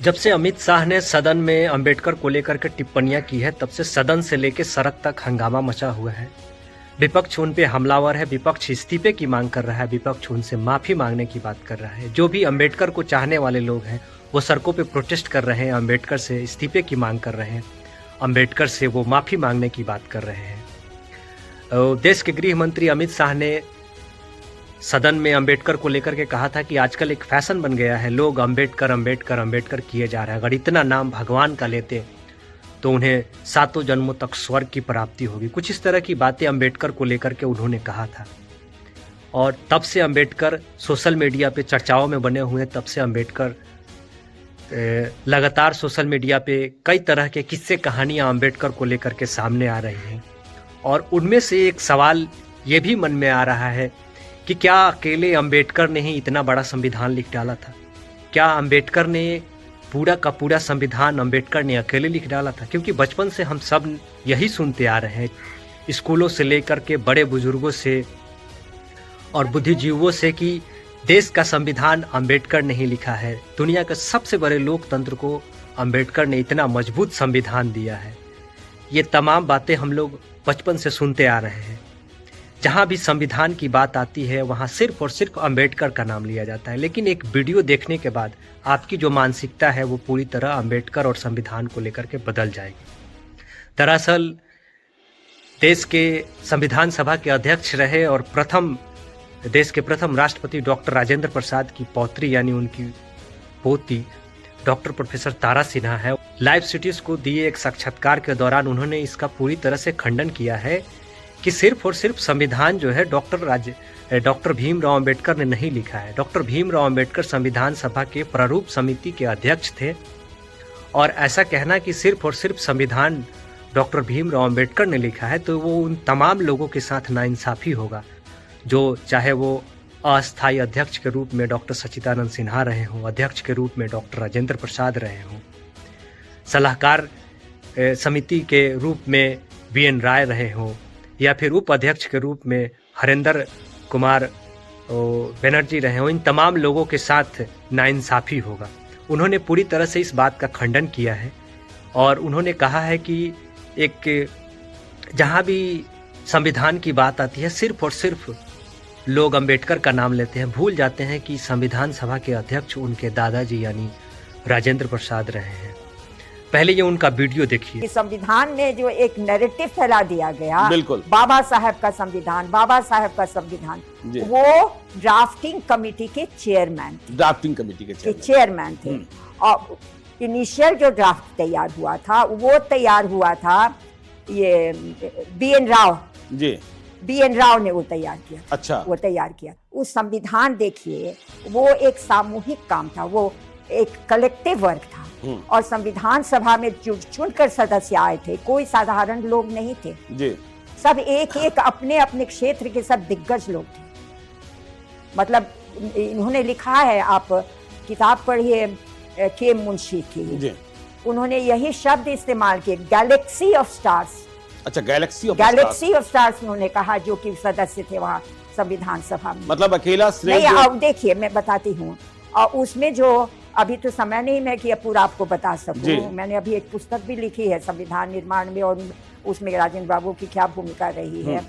जब से अमित शाह ने सदन में अंबेडकर को लेकर के टिप्पणियां की है, तब से सदन से लेकर सड़क तक हंगामा मचा हुआ है। विपक्ष उन पे हमलावर है, विपक्ष इस्तीफे की मांग कर रहा है, विपक्ष उनसे माफी मांगने की बात कर रहा है। जो भी अंबेडकर को चाहने वाले लोग हैं वो सड़कों पे प्रोटेस्ट कर रहे हैं, अंबेडकर से इस्तीफे की मांग कर रहे हैं, अंबेडकर से वो माफी मांगने की बात कर रहे हैं। देश के गृह मंत्री अमित शाह ने सदन में अंबेडकर को लेकर के कहा था कि आजकल एक फैशन बन गया है, लोग अंबेडकर अंबेडकर अंबेडकर किए जा रहे हैं। अगर इतना नाम भगवान का लेते तो उन्हें सातों जन्मों तक स्वर्ग की प्राप्ति होगी। कुछ इस तरह की बातें अंबेडकर को लेकर के उन्होंने कहा था और तब से अंबेडकर सोशल मीडिया पे चर्चाओं में बने हुए हैं। तब से अंबेडकर लगातार सोशल मीडिया पे कई तरह के किस्से कहानियां अंबेडकर को लेकर के सामने आ रही हैं और उनमें से एक सवाल ये भी मन में आ रहा है कि क्या अकेले अंबेडकर ने ही इतना बड़ा संविधान लिख डाला था? क्या अंबेडकर ने पूरा का पूरा संविधान अंबेडकर ने अकेले लिख डाला था? क्योंकि बचपन से हम सब यही सुनते आ रहे हैं, स्कूलों से लेकर के बड़े बुजुर्गों से और बुद्धिजीवियों से, कि देश का संविधान अंबेडकर ने ही लिखा है। दुनिया के सबसे बड़े लोकतंत्र को अंबेडकर ने इतना मजबूत संविधान दिया है। ये तमाम बातें हम लोग बचपन से सुनते आ रहे हैं। जहाँ भी संविधान की बात आती है वहाँ सिर्फ और सिर्फ अंबेडकर का नाम लिया जाता है, लेकिन एक वीडियो देखने के बाद आपकी जो मानसिकता है वो पूरी तरह अंबेडकर और संविधान को लेकर के बदल जाएगी। दरअसल देश के संविधान सभा के अध्यक्ष रहे और देश के प्रथम राष्ट्रपति डॉक्टर राजेंद्र प्रसाद की पौत्री यानी उनकी पोती डॉक्टर प्रोफेसर तारा सिन्हा है। लाइव सिटीज को दिए एक साक्षात्कार के दौरान उन्होंने इसका पूरी तरह से खंडन किया है कि सिर्फ और सिर्फ संविधान जो है डॉक्टर भीमराव अंबेडकर ने नहीं लिखा है। डॉक्टर भीमराव अंबेडकर संविधान सभा के प्रारूप समिति के अध्यक्ष थे और ऐसा कहना कि सिर्फ और सिर्फ संविधान डॉक्टर भीमराव अंबेडकर ने लिखा है तो वो उन तमाम लोगों के साथ नाइंसाफ़ी होगा, जो चाहे वो अस्थायी अध्यक्ष के रूप में डॉक्टर सच्चिदानंद सिन्हा रहे हों, अध्यक्ष के रूप में डॉक्टर राजेंद्र प्रसाद रहे हों, सलाहकार समिति के रूप में BN राय रहे हों या फिर उपाध्यक्ष के रूप में हरेंद्र कुमार बनर्जी रहे हों, इन तमाम लोगों के साथ नाइंसाफ़ी होगा। उन्होंने पूरी तरह से इस बात का खंडन किया है और उन्होंने कहा है कि एक जहाँ भी संविधान की बात आती है सिर्फ और सिर्फ लोग अंबेडकर का नाम लेते हैं, भूल जाते हैं कि संविधान सभा के अध्यक्ष उनके दादाजी यानी राजेंद्र प्रसाद रहे हैं। पहले ये उनका वीडियो देखिए। संविधान में जो एक नैरेटिव फैला दिया गया, बिल्कुल बाबा साहब का संविधान, बाबा साहब का संविधान, वो ड्राफ्टिंग कमेटी के चेयरमैन थे। ड्राफ्टिंग कमेटी के चेयरमैन थे और इनिशियल जो ड्राफ्ट तैयार हुआ था वो तैयार हुआ था ये BN राव जी, BN राव ने वो तैयार किया। अच्छा, वो तैयार किया। उस संविधान देखिए, वो एक सामूहिक काम था, वो एक कलेक्टिव वर्क था और संविधान सभा में चुनकर सदस्य आए थे, कोई साधारण लोग नहीं थे जी। सब एक अपने अपने क्षेत्र के सब दिग्गज लोग थे। मतलब इन्होंने लिखा है, आप किताब पढ़िए के मुंशी की, उन्होंने यही शब्द इस्तेमाल किए, गैलेक्सी ऑफ स्टार्स। अच्छा, गैलेक्सी ऑफ स्टार्स उन्होंने कहा, जो कि सदस्य थे वहाँ संविधान सभा में। मतलब अकेला श्रेय नहीं, अब देखिए मैं बताती हूँ। और उसमें जो अभी तो समय नहीं मैं कि पूरा आपको बता सकूं, मैंने अभी एक पुस्तक भी लिखी है संविधान निर्माण में और उसमें राजेंद्र बाबू की क्या भूमिका रही है।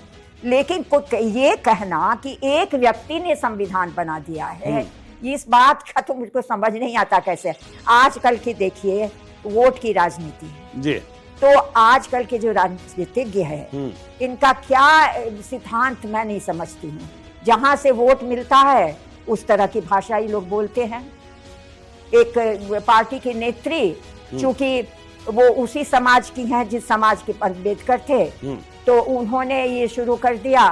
लेकिन ये कहना कि एक व्यक्ति ने संविधान बना दिया है, इस बात का तो मुझको समझ नहीं आता कैसे। आजकल की देखिए वोट की राजनीति है जी, तो आजकल के जो राजनीतिज्ञ है इनका क्या सिद्धांत मैं नहीं समझती हूँ। जहाँ से वोट मिलता है उस तरह की भाषा ही लोग बोलते हैं। एक पार्टी की नेत्री चूंकि वो उसी समाज की हैं जिस समाज के अम्बेडकर थे, तो उन्होंने ये शुरू कर दिया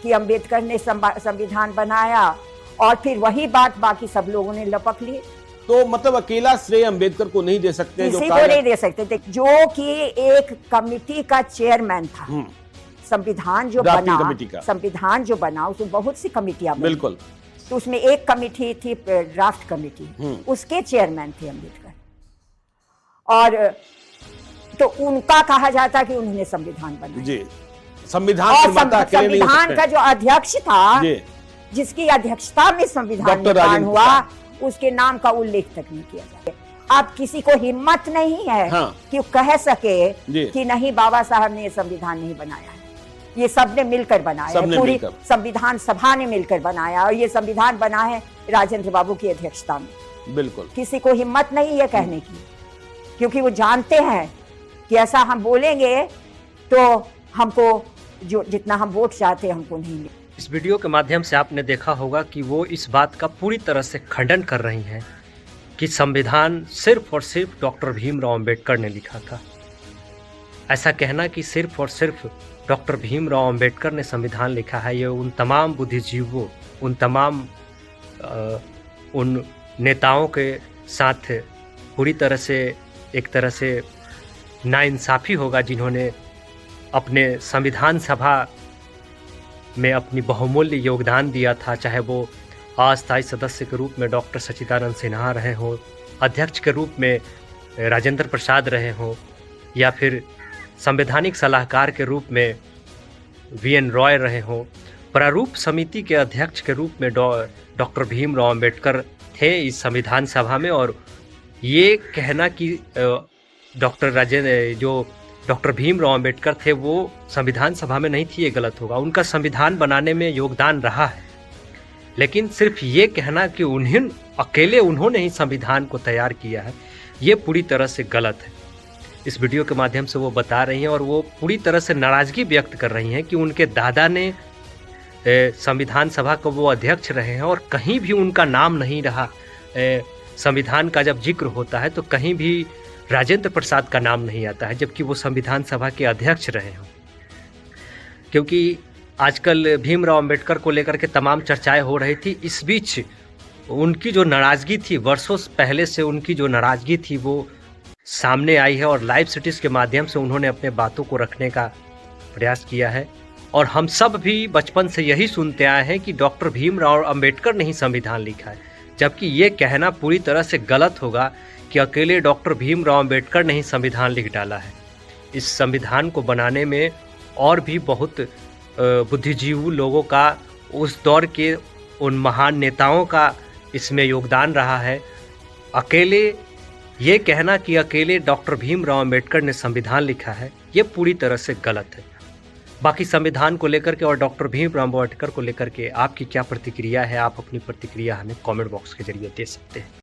कि अम्बेडकर ने संविधान बनाया और फिर वही बात बाकी सब लोगों ने लपक ली। तो मतलब अकेला श्रेय अम्बेडकर को नहीं दे सकते, किसी को नहीं दे सकते। जो कि एक कमिटी का चेयरमैन था, संविधान जो बना उसमें बहुत सी कमिटियां, बिल्कुल, तो उसमें एक कमेटी थी ड्राफ्ट कमेटी, उसके चेयरमैन थे अम्बेडकर। और तो उनका कहा जाता कि उन्होंने संविधान बनाया जी। संविधान का जो अध्यक्ष था, जिसकी अध्यक्षता में संविधान निर्माण हुआ, उसके नाम का उल्लेख तक नहीं किया जाता। अब किसी को हिम्मत नहीं है हाँ। कि वो कह सके जी। कि नहीं, बाबा साहब ने ये संविधान नहीं बनाया है, ये सबने मिलकर बनाया है, सबने पूरी मिलकर। संविधान सभा ने मिलकर बनाया, और ये संविधान बना है राजेंद्र बाबू की अध्यक्षता में। बिल्कुल। किसी को हिम्मत नहीं है कहने की, क्योंकि वो जानते हैं कि ऐसा हम बोलेंगे तो हमको जो जितना हम वोट चाहते हैं हमको नहीं मिले। इस वीडियो के माध्यम से आपने देखा होगा कि वो इस बात का पूरी तरह से खंडन कर रही हैं कि संविधान सिर्फ और सिर्फ डॉक्टर भीमराव अंबेडकर ने लिखा था। ऐसा कहना कि सिर्फ और सिर्फ डॉक्टर भीमराव अंबेडकर ने संविधान लिखा है, ये उन तमाम बुद्धिजीवों, उन तमाम उन नेताओं के साथ पूरी तरह से एक तरह से नाइंसाफ़ी होगा जिन्होंने अपने संविधान सभा में अपनी बहुमूल्य योगदान दिया था, चाहे वो अस्थायी सदस्य के रूप में डॉक्टर सच्चिदानंद सिन्हा रहे हों, अध्यक्ष के रूप में राजेंद्र प्रसाद रहे हों, या फिर संवैधानिक सलाहकार के रूप में वीएन रॉय रहे हों, प्रारूप समिति के अध्यक्ष के रूप में डॉक्टर भीमराव अंबेडकर थे इस संविधान सभा में। और ये कहना कि डॉक्टर भीमराव अंबेडकर थे वो संविधान सभा में नहीं थी, ये गलत होगा। उनका संविधान बनाने में योगदान रहा है, लेकिन सिर्फ ये कहना कि उन्होंने ही संविधान को तैयार किया है, ये पूरी तरह से गलत है। इस वीडियो के माध्यम से वो बता रही हैं और वो पूरी तरह से नाराज़गी व्यक्त कर रही हैं कि उनके दादा ने संविधान सभा को वो अध्यक्ष रहे हैं और कहीं भी उनका नाम नहीं रहा। संविधान का जब जिक्र होता है तो कहीं भी राजेंद्र प्रसाद का नाम नहीं आता है, जबकि वो संविधान सभा के अध्यक्ष रहे हों। क्योंकि आजकल भीमराव अंबेडकर को लेकर के तमाम चर्चाएं हो रही थी, इस बीच उनकी जो नाराज़गी थी, वर्षों पहले से उनकी जो नाराज़गी थी वो सामने आई है और लाइव सिटीज़ के माध्यम से उन्होंने अपने बातों को रखने का प्रयास किया है। और हम सब भी बचपन से यही सुनते आए हैं कि डॉक्टर भीमराव अंबेडकर ने ही संविधान लिखा है, जबकि ये कहना पूरी तरह से गलत होगा कि अकेले डॉक्टर भीमराव अंबेडकर ने ही संविधान लिख डाला है। इस संविधान को बनाने में और भी बहुत बुद्धिजीवी लोगों का, उस दौर के उन महान नेताओं का इसमें योगदान रहा है। अकेले ये कहना कि अकेले डॉक्टर भीमराव अंबेडकर ने संविधान लिखा है, ये पूरी तरह से गलत है। बाकी संविधान को लेकर के और डॉक्टर भीमराव अंबेडकर को लेकर के आपकी क्या प्रतिक्रिया है, आप अपनी प्रतिक्रिया हमें कमेंट बॉक्स के जरिए दे सकते हैं।